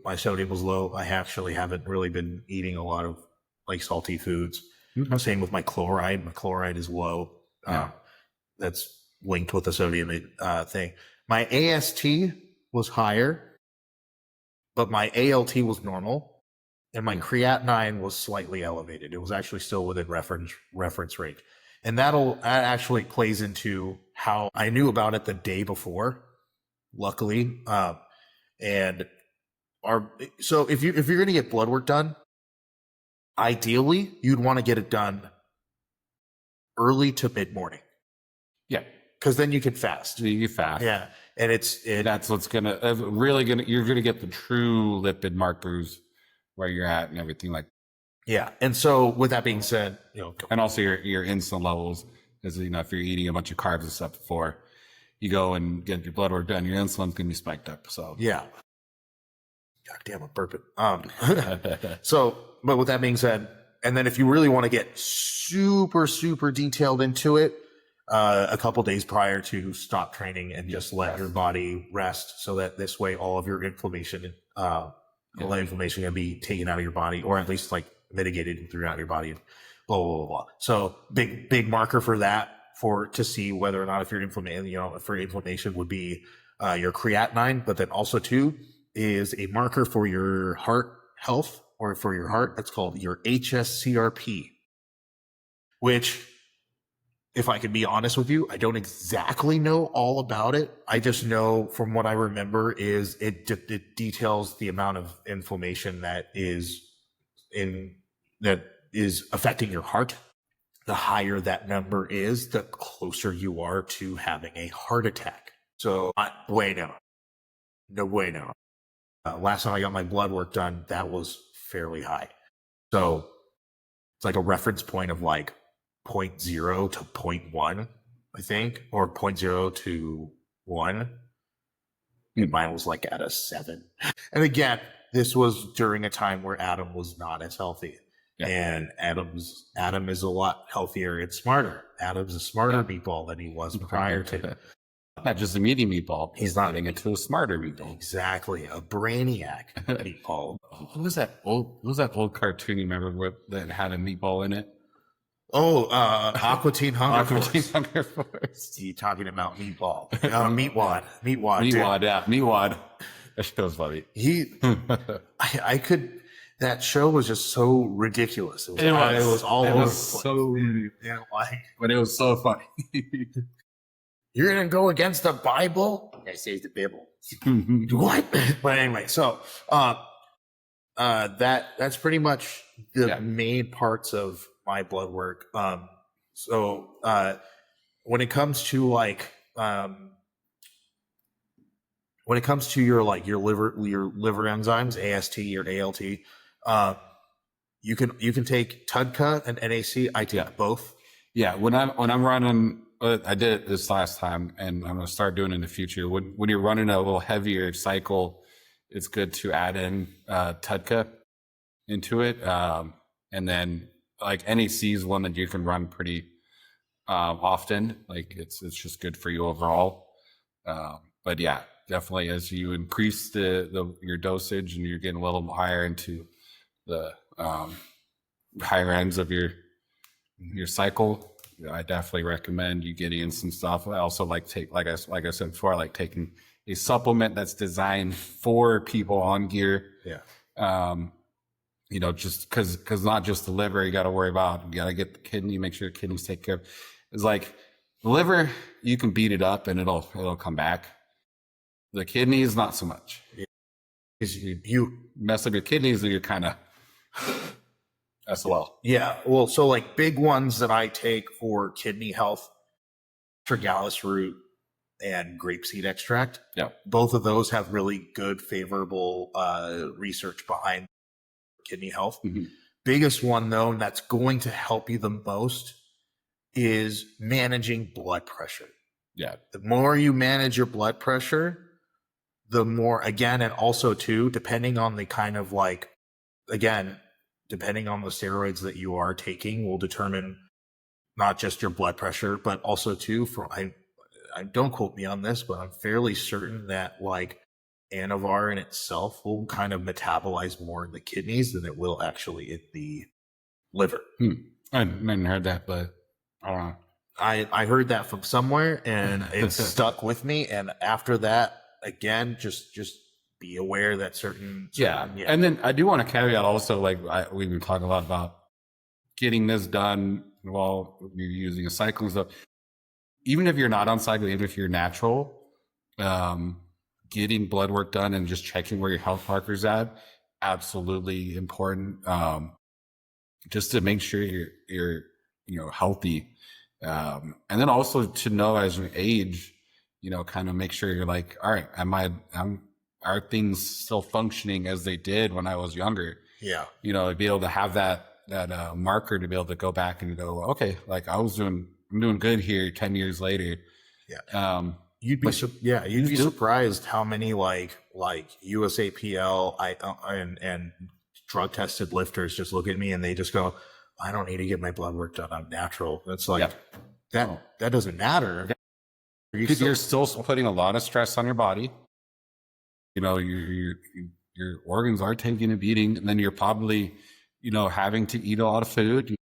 My sodium was low. I actually haven't really been eating a lot of like salty foods. Same with my chloride. My chloride is low. That's linked with the sodium thing. My AST was higher, but my ALT was normal, and my creatinine was slightly elevated. It was actually still within reference range. And that actually plays into how I knew about it the day before, luckily. So if you're going to get blood work done, ideally you'd want to get it done early to mid morning. Yeah. Because then you can fast. You fast. Yeah. And that's what's you're going to get the true lipid markers where you're at and everything like that. Yeah. And so with that being said, and also your insulin levels, because, if you're eating a bunch of carbs and stuff before you go and get your blood work done, your insulin's going to be spiked up. So, yeah. God damn, I'm burping. But with that being said, and then if you really want to get super, super detailed into it, a couple days prior to stop training and just let your body rest, so that this way all of your inflammation, can be taken out of your body, or at least like mitigated throughout your body, blah, blah, blah, blah. So big marker for that, to see whether or not if inflammation would be your creatinine, but then also too is a marker for your heart health, or for your heart. That's called your HSCRP, which, if I can be honest with you, I don't exactly know all about it. I just know from what I remember is it details the amount of inflammation that is affecting your heart. The higher that number is, the closer you are to having a heart attack. So, no bueno. Last time I got my blood work done, that was fairly high. So it's like a reference point of like 0.0 to 0.1, I think, or 0.0 to 1. And mine was like at a 7. And again, this was during a time where Adam was not as healthy. Yeah. And Adam is a lot healthier and smarter. Adam's a smarter meatball than he was prior to. Not just a meaty meatball. He's not getting into a smarter meatball. Exactly. A brainiac meatball. What was that old cartoon you remember that had a meatball in it? Oh, Aqua Teen Hunger Force. You talking about meatball? Meatwad. Yeah, Meatwad. That show was funny. That show was just so ridiculous. It was all over. But it was so funny. You're gonna go against the Bible? I say the Bible. What? But anyway, so that's pretty much the main parts of my blood work. So when it comes to your liver enzymes, AST or ALT, you can take TUDCA and NAC. I take both. Yeah, when I'm running, I did it this last time, and I'm going to start doing it in the future. When you're running a little heavier cycle, it's good to add in TUDCA into it, and then like NAC is one that you can run pretty often. Like it's just good for you overall. But yeah, definitely as you increase your dosage and you're getting a little higher into the higher ends of your cycle, I definitely recommend you getting in some stuff. I also like I said before, I like taking a supplement that's designed for people on gear. Yeah. Just because not just the liver you got to worry about. You got to get the kidney, make sure the kidneys take care of. It's like the liver, you can beat it up and it'll come back. The kidneys, not so much. You mess up your kidneys and you're kind of SOL. Yeah. Well, so like big ones that I take for kidney health, Trigallus root and grapeseed extract. Yeah. Both of those have really good, favorable research behind kidney health. Mm-hmm. Biggest one, though, and that's going to help you the most is managing blood pressure. Yeah. The more you manage your blood pressure, the more, again, and also too, depending on the kind of like, again, depending on the steroids that you are taking will determine not just your blood pressure, but also too, I don't quote me on this, but I'm fairly certain that like Anavar in itself will kind of metabolize more in the kidneys than it will actually in the liver. I hadn't heard that, but I don't know. I heard that from somewhere and it stuck with me. And after that, again, just be aware that certain yeah. And then I do want to caveat also, like we've been talking a lot about getting this done while you're using a cycle and stuff. Even if you're not on cycle, even if you're natural, getting blood work done and just checking where your health markers at, absolutely important. Just to make sure you're healthy. And then also to know as you age, kind of make sure you're like, all right, are things still functioning as they did when I was younger? Yeah. To be able to have that marker to be able to go back and go, okay, like I'm doing good here 10 years later. Yeah. You'd be surprised how many like USAPL and drug tested lifters just look at me and they just go, I don't need to get my blood work done. I'm natural. It's like that doesn't matter. Because you're still putting a lot of stress on your body. Your organs are taking a beating, and then you're probably, having to eat a lot of food.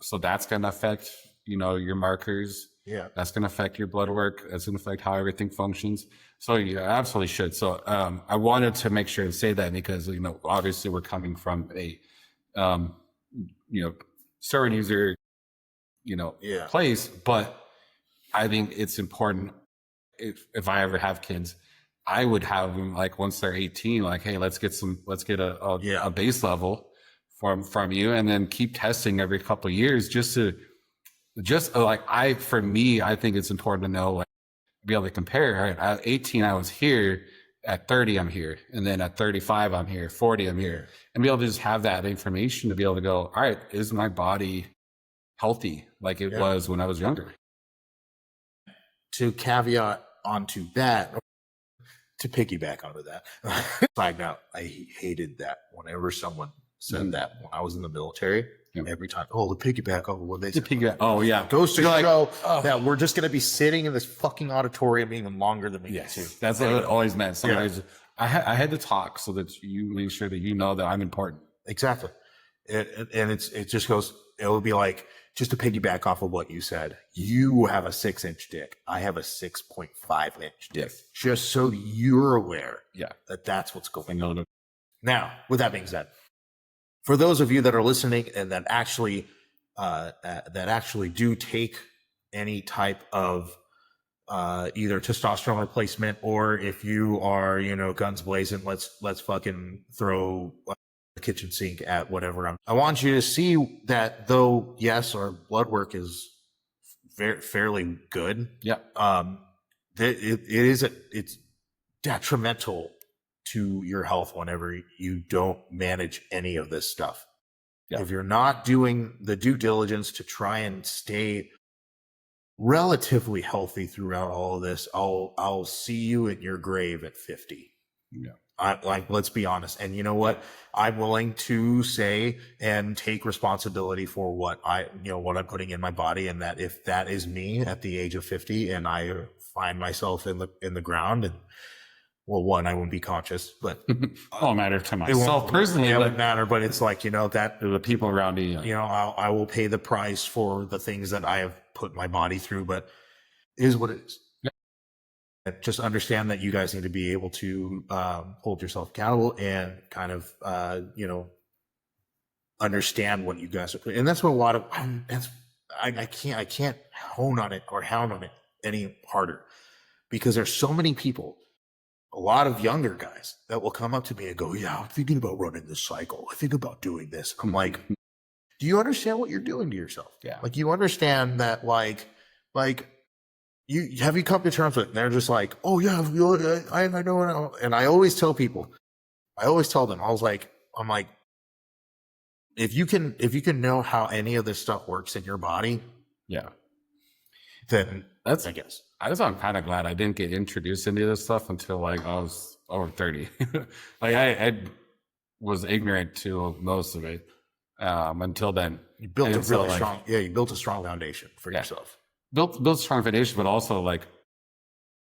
So that's going to affect, your markers. Yeah. That's going to affect your blood work. That's going to affect how everything functions. So you absolutely should. So I wanted to make sure to say that because, obviously we're coming from a, steroid user, place, but I think it's important if I ever have kids, I would have them like once they're 18, like, hey, let's get a base level from you, and then keep testing every couple of years I think it's important to know, like, be able to compare. All right, at 18, I was here. At 30, I'm here. And then at 35, I'm here. 40, I'm here. And be able to just have that information to be able to go, all right, is my body healthy like it was when I was younger? To caveat onto that, to piggyback onto that, side note, I hated that whenever someone said that when I was in the military. Every time, the piggyback over what they said. Oh, yeah. Goes to show that we're just going to be sitting in this fucking auditorium even longer than we need to. That's what it always meant. Sometimes I had to talk so that you make sure that you know that I'm important. Exactly. And it just goes, it would be like, just to piggyback off of what you said, you have a 6-inch dick. I have a 6.5-inch dick. Just so you're aware that that's what's going on. Now, with that being said, for those of you that are listening and that actually do take any type of either testosterone replacement, or if you are, guns blazing, let's fucking throw the kitchen sink at whatever. I want you to see that though, yes, our blood work is fairly good. Yeah. It's detrimental to your health whenever you don't manage any of this stuff. Yeah. If you're not doing the due diligence to try and stay relatively healthy throughout all of this, I'll see you in your grave at 50. Yeah. Let's be honest. And you know what? I'm willing to say and take responsibility for what I'm putting in my body. And that if that is me at the age of 50 and I find myself in the ground, and well, one, I wouldn't be conscious, but it won't matter to myself personally. It wouldn't matter, but it's like, that the people around me, I will pay the price for the things that I have put my body through, but it is what it is. Yeah. Just understand that you guys need to be able to hold yourself accountable and kind of, understand what you guys are putting. And that's what a lot of, I can't hone on it or hound on it any harder, because there's so many people a lot of younger guys that will come up to me and go, yeah, I'm thinking about running this cycle. I think about doing this. I'm like, do you understand what you're doing to yourself? Yeah. Like, you understand that, like you have you come to terms with it? And they're just like, oh yeah, I know. And I always tell people, I always tell them, I'm like, if you can know how any of this stuff works in your body, Yeah. then That's, I guess. I'm kind of glad I didn't get introduced into this stuff until like I was over 30. Like I was ignorant to most of it until then. You built a so, really like, strong, you built a strong foundation for yourself. Built a strong foundation, but also like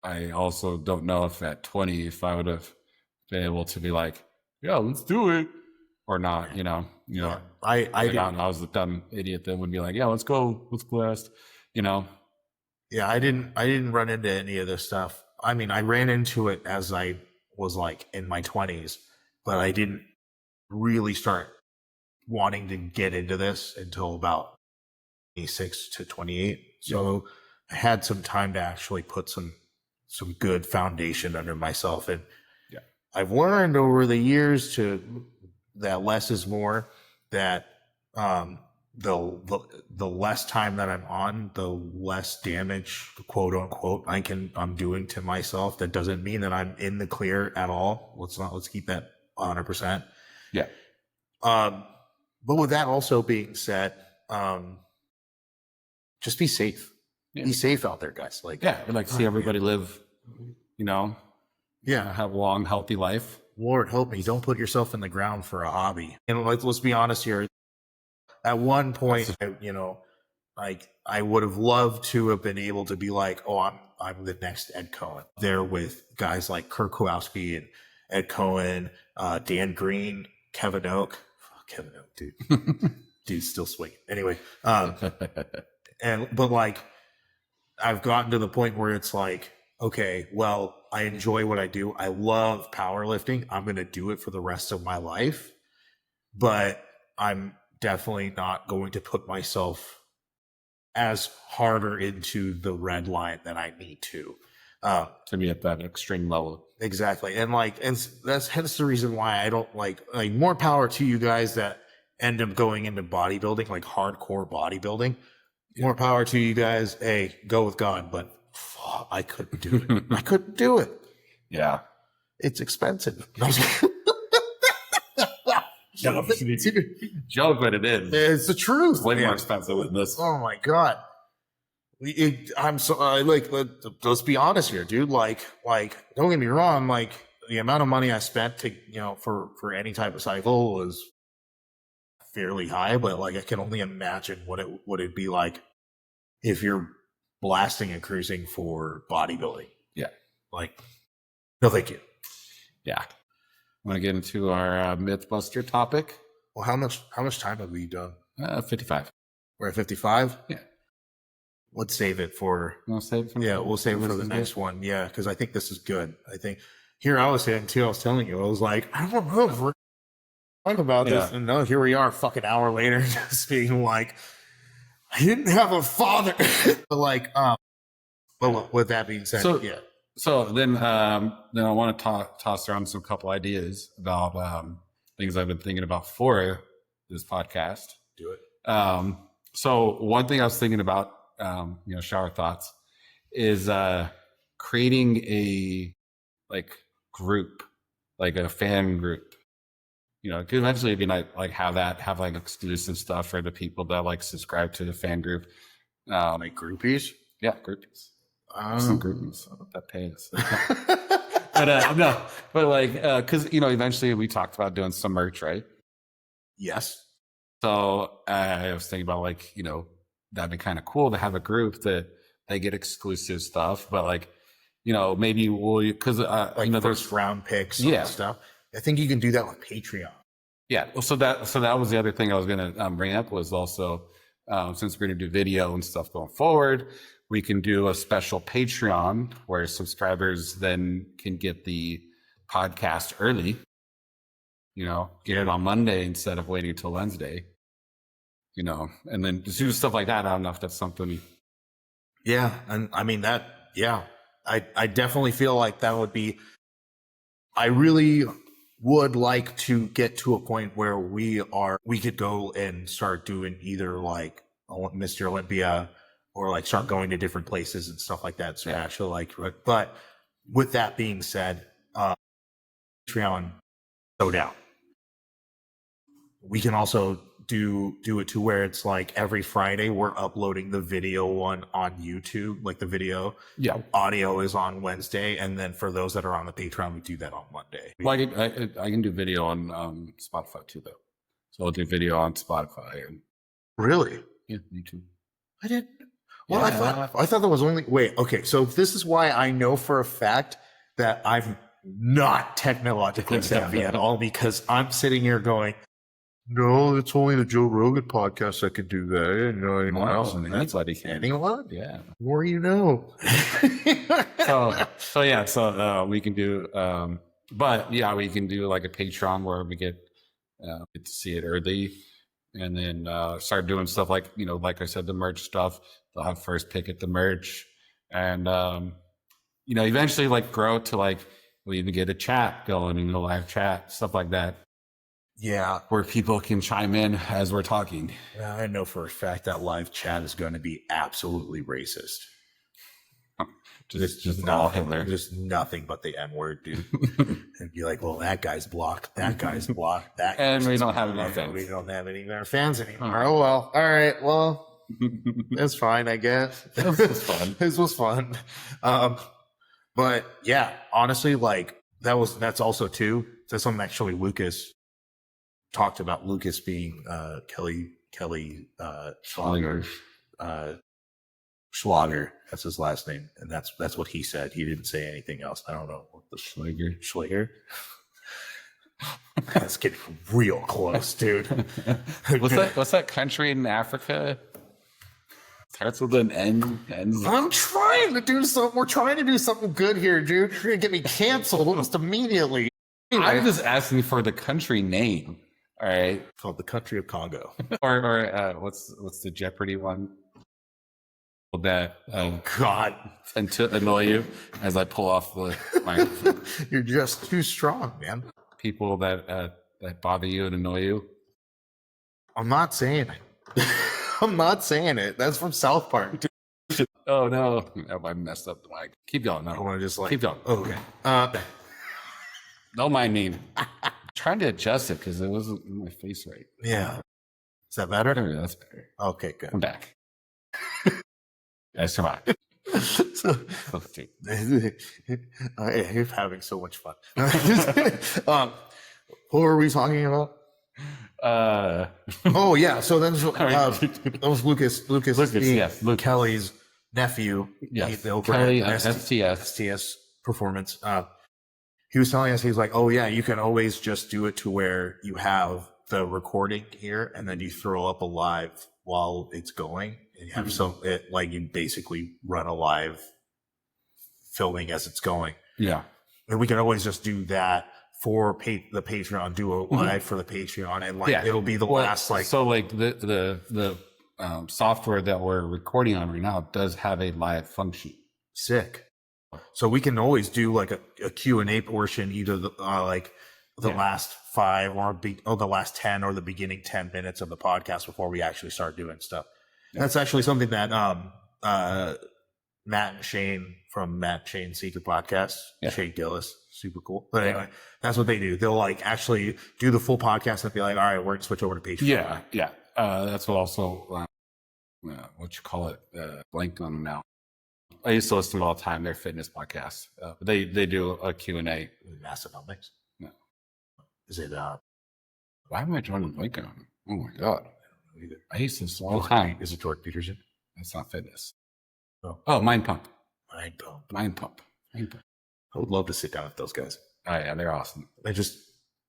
I also don't know if at 20 if I would have been able to be like, yeah, let's do it or not. You know. I was the dumb idiot that would be like, yeah, let's go blast. You know. Yeah, I didn't run into any of this stuff. I mean, I ran into it as I was like in my 20s, but I didn't really start wanting to get into this until about 26 to 28. So I had some time to actually put some good foundation under myself. And I've learned over the years that less is more, that the less time that I'm on, the less damage, quote unquote, I'm doing to myself. That doesn't mean that I'm in the clear at all. Let's keep that 100%. Yeah. But with that also being said, just be safe. Yeah. Be safe out there, guys. Like, see everybody live, have a long, healthy life. Lord help me, don't put yourself in the ground for a hobby. And let's be honest here. At one point, I would have loved to have been able to be like, oh, I'm the next Ed Cohen. There with guys like Kirk Kowalski and Ed Cohen, Dan Green, Kevin Oak. Oh, Kevin Oak, dude. Dude's still swinging. Anyway, but like, I've gotten to the point where it's like, okay, well, I enjoy what I do. I love powerlifting. I'm going to do it for the rest of my life, but I'm definitely not going to put myself as harder into the red line than I need to be at that extreme level. Exactly. And that's hence the reason why I don't like more power to you guys that end up going into bodybuilding, like hardcore bodybuilding. More power to you guys. Hey, go with God, but I couldn't do it. I couldn't do it. Yeah. It's expensive. Joke, but it is. It's the truth. Way more expensive than this. Oh my God. I'm so let's be honest here, dude. Like, don't get me wrong. Like, the amount of money I spent to, for any type of cycle was fairly high, but like, I can only imagine what it'd be like if you're blasting and cruising for bodybuilding. Yeah. Like, no, thank you. Yeah. Want to get into our Mythbuster topic? Well, how much time have we done? 55. We're at 55? Yeah. Let's save it for. We'll save it for the next one. Yeah, because I think this is good. I think here I was saying too. I was telling you, I was like, I don't know if we're talking about this, and no, here we are, fucking hour later, just being like, I didn't have a father. But with that being said, So then I want to toss around some couple ideas about things I've been thinking about for this podcast. Do it. So one thing I was thinking about, shower thoughts, is creating a group, like a fan group. Could eventually be like have exclusive stuff for the people that subscribe to the fan group. Like groupies? Yeah, groupies. Some groupies that pays. But no, but because eventually we talked about doing some merch, right? Yes. So I was thinking about that'd be kind of cool to have a group that they get exclusive stuff, but maybe because there's round picks and stuff. I think you can do that with Patreon. Yeah. Well, so that was the other thing I was going to bring up was also since we're going to do video and stuff going forward, we can do a special Patreon where subscribers then can get the podcast early. Get it on Monday instead of waiting till Wednesday. And then just do stuff like that. I don't know if that's something. Yeah, and I mean that. Yeah, I definitely feel like that would be I really would like to get to a point where we could go and start doing either like Mr. Olympia or like start going to different places and stuff like that. So actually like, but with that being said, Patreon, so down. We can also do it to where it's like every Friday we're uploading the video one on YouTube, like the video. Yeah. Audio is on Wednesday, and then for those that are on the Patreon, we do that on Monday. Well, I can do video on Spotify too, though. So I'll do video on Spotify and Really? YouTube. I didn't. Well, I thought that was only. Wait, okay. So this is why I know for a fact that I'm not technologically savvy at all, because I'm sitting here going, no, it's only the Joe Rogan podcast that can do that. And anyone else. And Anybody can. Anyone? Yeah. The more you know. So we can do, but yeah, we can do like a Patreon where we get to see it early, and then start doing stuff like, like I said, the merch stuff. They'll have first pick at the merch, and eventually like grow to like we'll even get a chat going, live chat, stuff like that. Yeah. Where people can chime in as we're talking. I know for a fact that live chat is going to be absolutely racist. Just all Hitler. Just nothing but the N-word, dude. And be like, well, that guy's blocked. That guy's blocked. That and we don't have any fans. We don't have any of our fans anymore. Oh, well. All right. Well, it's fine, I guess. This was fun. This was fun. But yeah, honestly, like that's also too, that's something actually Lucas talked about. Lucas being Kelly Schlager, that's his last name, and that's what he said. He didn't say anything else. I don't know what the Schlager. That's getting real close, dude. What's that country in Africa? Starts with an N. I'm trying to do something. We're trying to do something good here, dude. You're gonna get me canceled almost immediately. I'm just asking for the country name. All right, called the country of Congo. or what's the Jeopardy one? That God, and to annoy you as I pull off the microphone. You're just too strong, man. People that bother you and annoy you. I'm not saying it. I'm not saying it. That's from South Park. Oh no, I messed up the mic. Keep going. No. I want to just like keep going. Okay. Don't mind me. Trying to adjust it because it wasn't in my face right. Yeah. Is that better? That's better. Okay, good. I'm back. I survived. You're having so much fun. Who are we talking about? Oh yeah. So then that was Lucas. Yes, Luke. Kelly's nephew. Yes. Kelly STS performance. He was telling us, he's like, oh yeah, you can always just do it to where you have the recording here and then you throw up a live while it's going. And you have like you basically run a live filming as it's going. Yeah. And we can always just do that for the Patreon, do a live for the Patreon, and like it'll be the last like. So like the software that we're recording on right now does have a live function. Sick. So we can always do like a Q&A portion, either the last 5 or the last 10 or the beginning 10 minutes of the podcast before we actually start doing stuff. Yeah. That's actually something that Matt and Shane from Matt Shane Secret Podcast, Shane Gillis, super cool. But anyway, that's what they do. They'll like actually do the full podcast and be like, all right, we're going to switch over to Patreon. Yeah. That's what also, what you call it, blanked on them now. I used to listen to all the time, their fitness podcasts. They do a Q&A. Massive Olympics? No. Is it, why am I drawing blanking on them? Oh my God. I used to listen all the time. Is it George Peterson? That's not fitness. Oh, Mind Pump. Mind Pump. I would love to sit down with those guys. Oh yeah, they're awesome.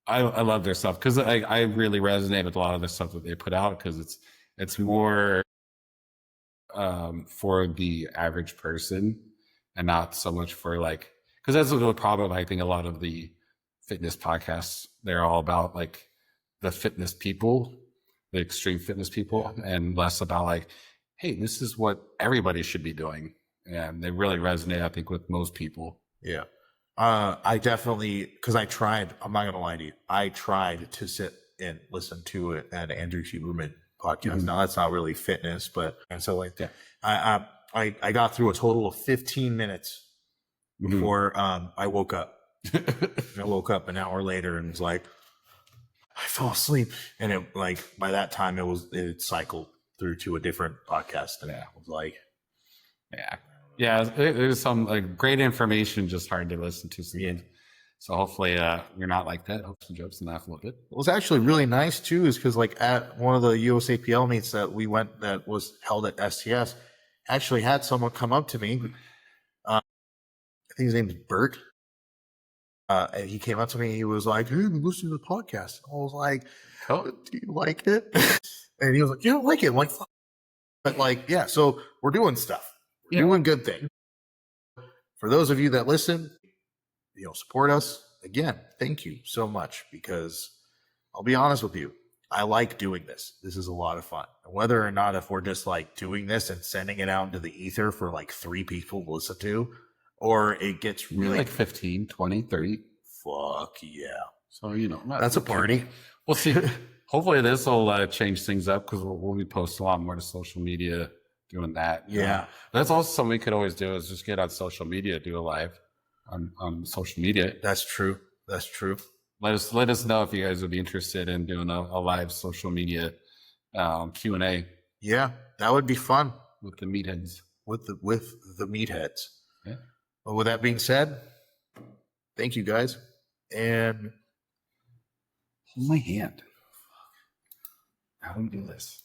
I love their stuff because I really resonate with a lot of the stuff that they put out because it's more for the average person and not so much for like, because that's the problem. I think a lot of the fitness podcasts, they're all about like the fitness people, the extreme fitness people, and less about like, hey, this is what everybody should be doing. And they really resonate, I think, with most people. Yeah. I definitely, because I'm not gonna lie to you, I tried to sit and listen to an Andrew Huberman podcast. Now that's not really fitness, and so like I got through a total of 15 minutes before I woke up. I woke up an hour later and was like, I fell asleep, and it like by that time it cycled through to a different podcast, and I was like, there's some like great information, just hard to listen to. So hopefully you're not like that. Hope some jokes and laugh a little bit. What was actually really nice too is because like at one of the USAPL meets that we went that was held at STS, actually had someone come up to me. I think his name is Bert. And he came up to me. He was like, "Hey, I'm listening to the podcast." I was like, "Oh, do you like it?" And he was like, "You don't like it?" I'm like, fuck. But like, yeah. So we're doing stuff. We're doing good things. For those of you that listen, support us. Again, thank you so much, because I'll be honest with you, I like doing this. This is a lot of fun. And whether or not if we're just like doing this and sending it out into the ether for like 3 people to listen to, or it gets really like 15, 20, 30. Fuck yeah. So, that's a party. We'll see. Hopefully this will change things up, because we'll be posting a lot more to social media doing that. Yeah. That's also something we could always do, is just get on social media, do a live on social media. That's true. Let us know if you guys would be interested in doing a live social media Q&A. Yeah, that would be fun with the meatheads. With the meatheads. Yeah. Well, with that being said, thank you guys, and hold my hand. How do we do this?